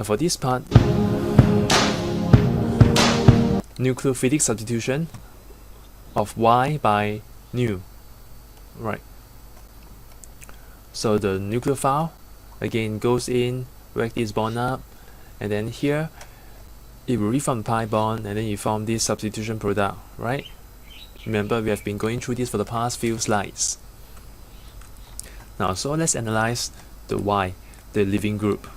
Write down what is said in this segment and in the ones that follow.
Now for this part, nucleophilic substitution of Y by Nu. Right. So the nucleophile again goes in, whack this bond up, and then here it will reform pi bond, and then you form this substitution product, right? Remember, we have been going through this for the past few slides. Now, so let's analyze the Y, the leaving group.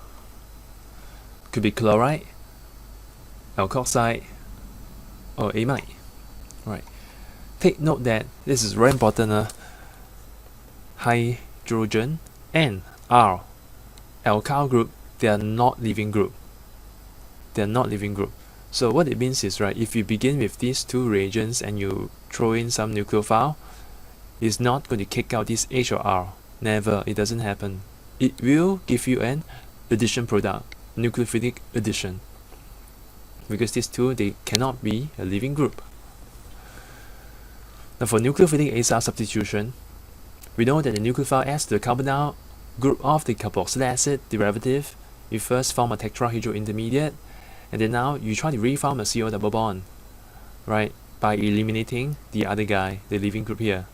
Could be chloride, alkoxide, or amide. Right. Take note that this is very important. Hydrogen and R, alkyl group, they are not leaving group. They are not leaving group. So what it means is, right, if you begin with these two reagents and you throw in some nucleophile, it's not going to kick out this H or R. Never. It doesn't happen. It will give you an addition product, nucleophilic addition, because these two, they cannot be a leaving group. Now for nucleophilic acyl substitution, we know that the nucleophile adds to the carbonyl group of the carboxylic acid derivative. You first form a tetrahedral intermediate, and then now you try to reform a CO double bond, right, by eliminating the other guy, the leaving group here.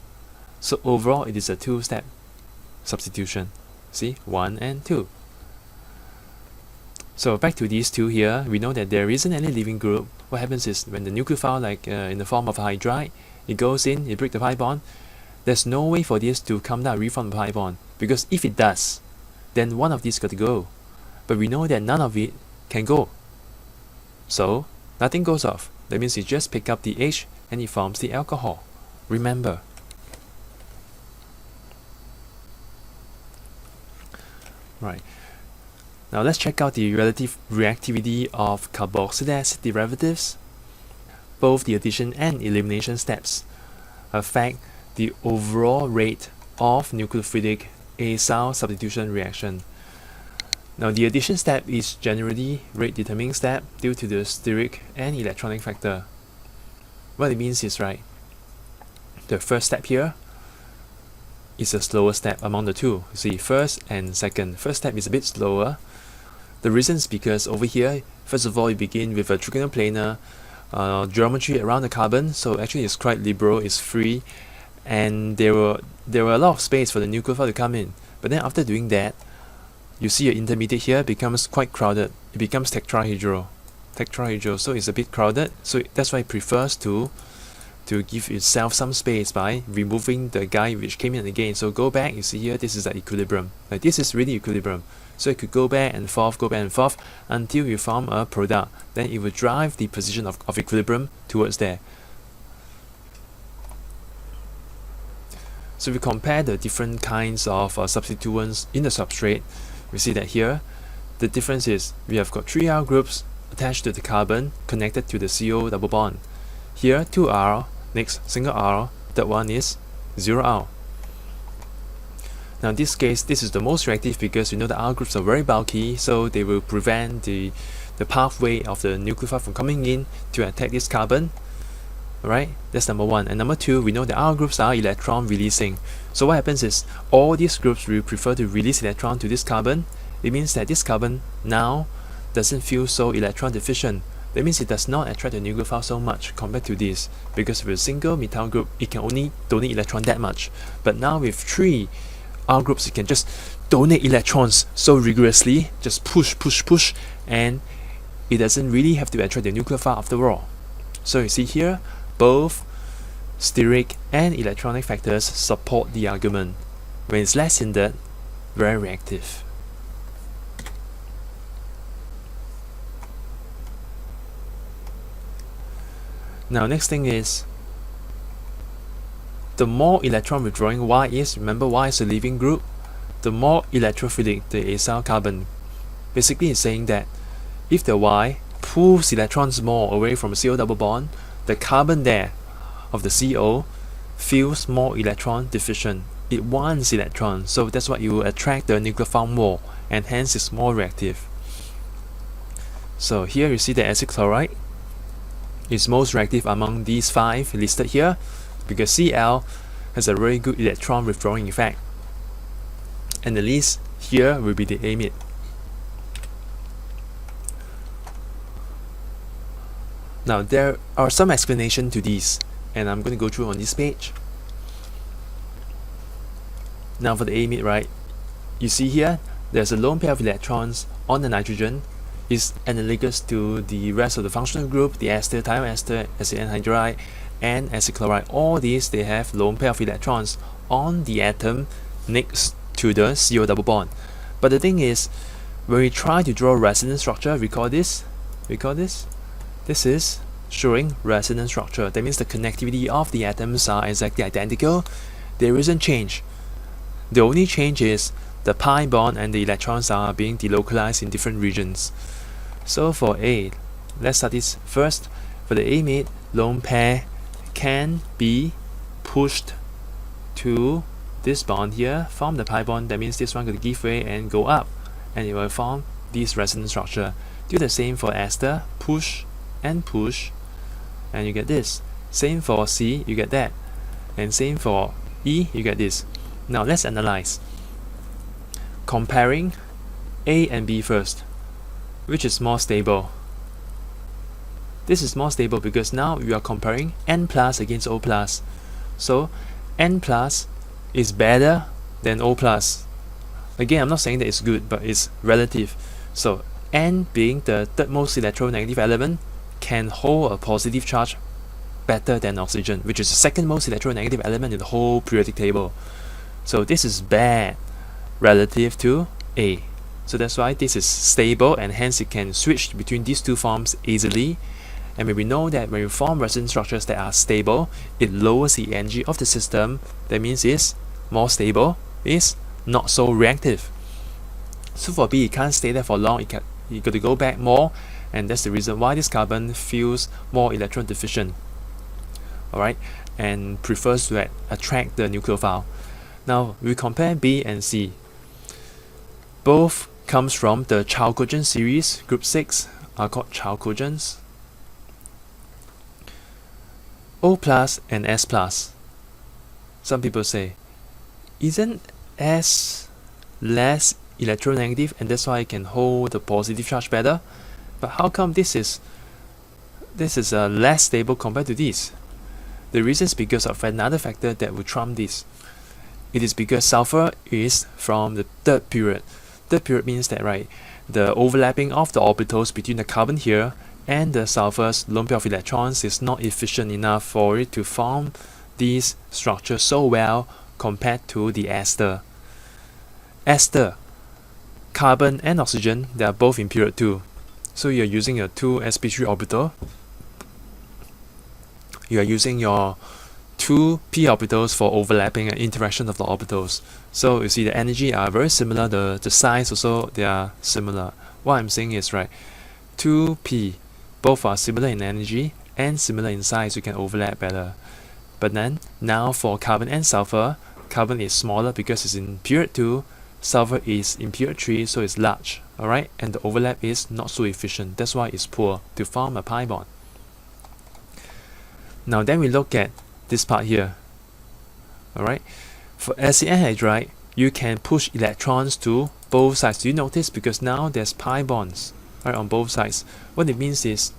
So overall, it is a two-step substitution. See, 1 and 2. So back to these two here, we know that there isn't any leaving group. What happens is when the nucleophile, like in the form of a hydride, it goes in, it breaks the pi bond. There's no way for this to come down, reform the pi bond, because if it does, then one of these got to go. But we know that none of it can go. So nothing goes off. That means you just pick up the H and it forms the alcohol. Remember. Right. Now let's check out the relative reactivity of carboxylic acid derivatives. Both the addition and elimination steps affect the overall rate of nucleophilic acyl substitution reaction. Now the addition step is generally rate determining step due to the steric and electronic factor. What it means is, right, the first step here is a slower step among the two. You see, first and second. First step is a bit slower. The reason is because over here, first of all, you begin with a trigonoplanar geometry around the carbon, so actually it's quite liberal, it's free, and there were a lot of space for the nucleophile to come in. But then after doing that, you see your intermediate here becomes quite crowded. It becomes tetrahedral, so it's a bit crowded. So that's why it prefers to give itself some space by removing the guy which came in again. So go back, you see here, this is the equilibrium. Like this is really equilibrium. So it could go back and forth until you form a product. Then it will drive the position of equilibrium towards there. So if we compare the different kinds of substituents in the substrate, we see that here, the difference is we have got 3 R groups attached to the carbon connected to the CO double bond. Here 2 R, next single R, that one is 0 R. Now in this case, this is the most reactive because you know the R groups are very bulky, so they will prevent the pathway of the nucleophile from coming in to attack this carbon. Right? That's number 1. And number 2, we know the R groups are electron releasing. So what happens is all these groups will prefer to release electron to this carbon. It means that this carbon now doesn't feel so electron deficient. That means it does not attract the nucleophile so much compared to this, because with a single methyl group, it can only donate electron that much. But now with 3 R groups, it can just donate electrons so rigorously, just push, and it doesn't really have to attract the nucleophile after all. So you see here, both steric and electronic factors support the argument. When it's less hindered, very reactive. Now next thing is, the more electron withdrawing Y is, remember Y is a leaving group, the more electrophilic the acyl carbon. Basically it's saying that if the Y pulls electrons more away from a CO double bond, the carbon there of the CO feels more electron deficient. It wants electrons, so that's why it will attract the nucleophile more, and hence it's more reactive. So here you see the acid chloride is most reactive among these 5 listed here, because Cl has a very good electron withdrawing effect. And the least here will be the amide. Now there are some explanation to these, and I'm going to go through on this page. Now for the amide, right, you see here there's a lone pair of electrons on the nitrogen, is analogous to the rest of the functional group, the ester, thioester, acid anhydride, and acid chloride. All these, they have lone pair of electrons on the atom next to the CO double bond. But the thing is, when we try to draw resonance structure, recall this, this is showing resonance structure. That means the connectivity of the atoms are exactly identical. There isn't change. The only change is the pi bond and the electrons are being delocalized in different regions. So for A, let's start this first. For the amide, lone pair can be pushed to this bond here, form the pi bond. That means this one will give way and go up, and it will form this resonance structure. Do the same for ester, push and push, and you get this. Same for C, you get that, and same for E, you get this. Now let's analyze. Comparing A and B first, which is more stable? This is more stable because now you are comparing N plus against O plus. So N plus is better than O plus. Again, I'm not saying that it's good, but it's relative. So N, being the third most electronegative element, can hold a positive charge better than oxygen, which is the second most electronegative element in the whole periodic table. So this is bad relative to A. So that's why this is stable, and hence it can switch between these two forms easily. And when we know that when we form resonance structures that are stable, it lowers the energy of the system. That means it's more stable, it's not so reactive. So for B, it can't stay there for long, it got to go back more, and that's the reason why this carbon feels more electron deficient. Alright, and prefers to attract the nucleophile. Now we compare B and C. Both comes from the chalcogen series. Group 6 are called chalcogens. O plus and S plus. Some people say, isn't S less electronegative and that's why it can hold the positive charge better? But how come this is less stable compared to this? The reason is because of another factor that will trump this. It is because sulfur is from the third period. Third period means that, right, the overlapping of the orbitals between the carbon here and the sulfur's lone pair of electrons is not efficient enough for it to form these structures so well compared to the ester. Ester, carbon and oxygen, they are both in period 2. So you're using your 2 sp3 orbital. You are using your 2 p orbitals for overlapping and interaction of the orbitals. So you see the energy are very similar, the size also, they are similar. What I'm saying is, right, 2p, both are similar in energy and similar in size, you can overlap better. But then, now for carbon and sulfur, carbon is smaller because it's in period 2, sulfur is in period 3, so it's large, alright? And the overlap is not so efficient, that's why it's poor to form a pi bond. Now then we look at this part here, alright? For acid anhydride, you can push electrons to both sides. Do you notice? Because now there's pi bonds, right, on both sides. What it means is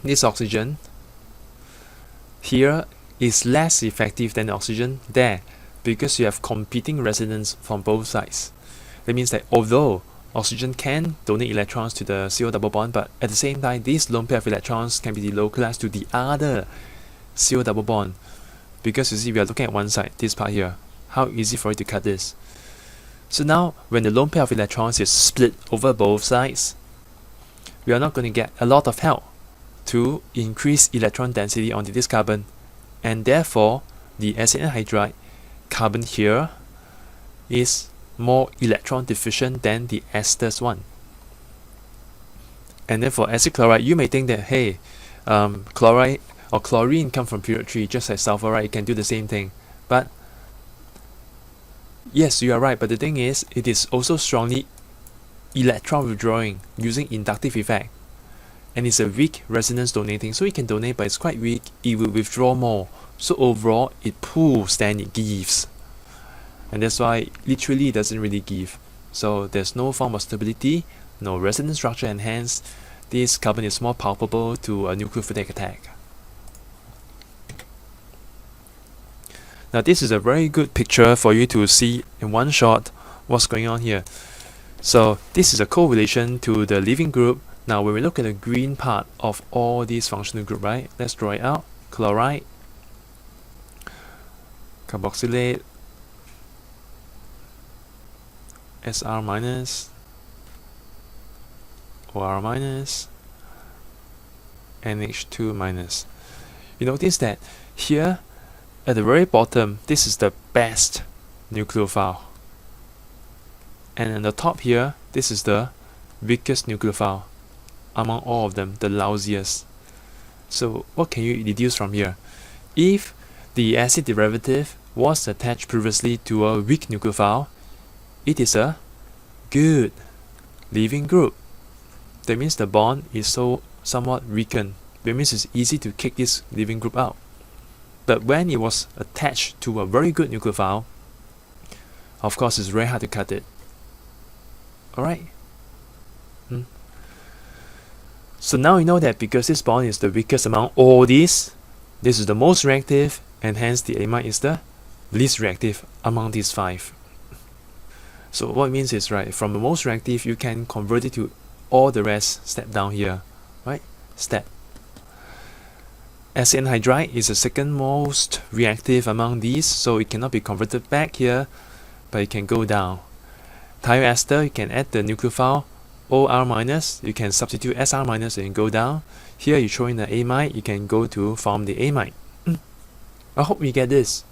this oxygen here is less effective than the oxygen there because you have competing resonance from both sides. That means that although oxygen can donate electrons to the CO double bond, but at the same time these lone pair of electrons can be delocalized to the other CO double bond. Because you see, we are looking at one side, this part here. How easy for it to cut this. So now when the lone pair of electrons is split over both sides, we are not going to get a lot of help to increase electron density onto this carbon, and therefore the acid anhydride carbon here is more electron deficient than the esters one. And then for acid chloride, you may think that, hey, chloride or chlorine come from period 3 just like sulfur, right? It can do the same thing. But yes, you are right, but the thing is, it is also strongly electron withdrawing using inductive effect, and it's a weak resonance donating, so it can donate but it's quite weak, it will withdraw more, so overall it pulls than it gives, and that's why literally it doesn't really give. So there's no form of stability, no resonance structure, and hence this carbon is more palpable to a nucleophilic attack. Now this is a very good picture for you to see in one shot what's going on here. So this is a correlation to the leaving group. Now when we look at the green part of all these functional group, right? Let's draw it out. Chloride, carboxylate, Sr minus, OR minus, NH2 minus. You notice that here at the very bottom, this is the best nucleophile. And on the top here, this is the weakest nucleophile among all of them, the lousiest. So what can you deduce from here? If the acid derivative was attached previously to a weak nucleophile, it is a good leaving group. That means the bond is somewhat weakened. That means it's easy to kick this leaving group out. But when it was attached to a very good nucleophile, of course it's very hard to cut it. Alright? So now you know that because this bond is the weakest among all these, this is the most reactive, and hence the amide is the least reactive among these 5. So what it means is, right, from the most reactive you can convert it to all the rest step down here, right? Step. Acid anhydride is the second most reactive among these, so it cannot be converted back here, but it can go down. Thioester, you can add the nucleophile OR minus, you can substitute Sr minus and go down. Here you throw in the amide, you can go to form the amide. I hope you get this.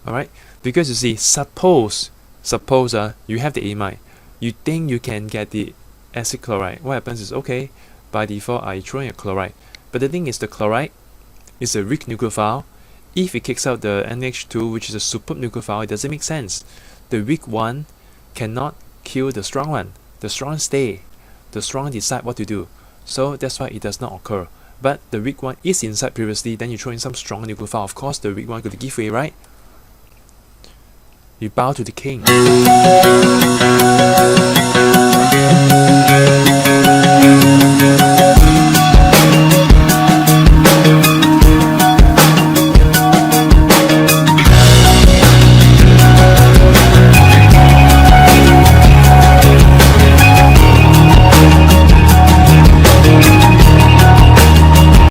Alright, because you see, suppose you have the amide, you think you can get the acid chloride. What happens is, okay, by default I throw in a chloride. But the thing is, the chloride is a weak nucleophile. If it kicks out the NH2, which is a superb nucleophile, it doesn't make sense. The weak one cannot kill the strong one. The strong stay. The strong decide what to do. So that's why it does not occur. But the weak one is inside previously, then you throw in some strong nucleophile. Of course, the weak one could give way, right? You bow to the king.